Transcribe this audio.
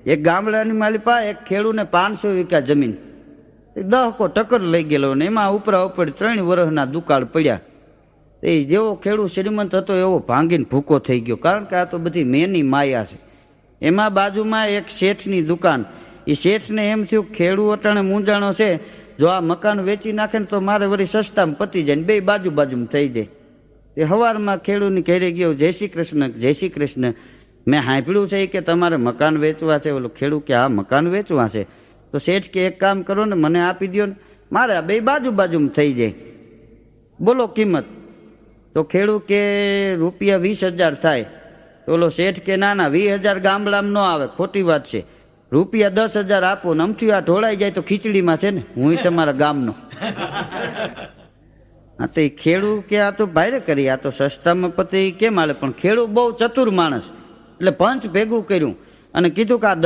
એક ગામડાની માલિપા એક ખેડૂને 500 વીઘા જમીન 10 કો ટક્કર લઈ ગયેલો ને એમાં ઉપરા ઉપર 3 વર્ષના દુકાળ પડ્યા. એ જેવો ખેડૂત શ્રીમંત હતો એવો ભાંગીને ભૂકો થઈ ગયો, કારણ કે આ તો બધી મેની માયા છે. એમાં બાજુમાં એક શેઠની દુકાન, એ શેઠને એમ થયું ખેડૂત અટાણે મૂંઝાણો છે, જો આ મકાન વેચી નાખે ને તો મારે વળી સસ્તામાં પતી જાય ને બે બાજુમાં થઈ જાય. એ સવારમાં ખેડૂતની ઘરે ગયો, જય શ્રી કૃષ્ણ, જય શ્રી કૃષ્ણ, મેં સાંભળ્યું છે કે તમારે મકાન વેચવા છે. ઓલો ખેડૂત કે હા મકાન વેચવા છે. તો શેઠ કે એક કામ કરો ને, મને આપી દો ને, મારે બે બાજુમાં થઈ જાય, બોલો કિંમત. તો ખેડૂત કે રૂપિયા 20,000 થાય. તો ઓલો શેઠ કે ના 20,000 ગામડામાં ન આવે, ખોટી વાત છે, રૂપિયા 10,000 આપો ને અમથી આ ઢોળાઈ જાય તો ખીચડીમાં છે ને, હું તમારા ગામનો. હા તો એ ખેડૂત કે આ તો ભારે કરી, આ તો સસ્તામાં પતે કેમ હાલે, પણ ખેડૂત બહુ ચતુર માણસ એટલે પંચ ભેગું કર્યું અને કીધું કે આ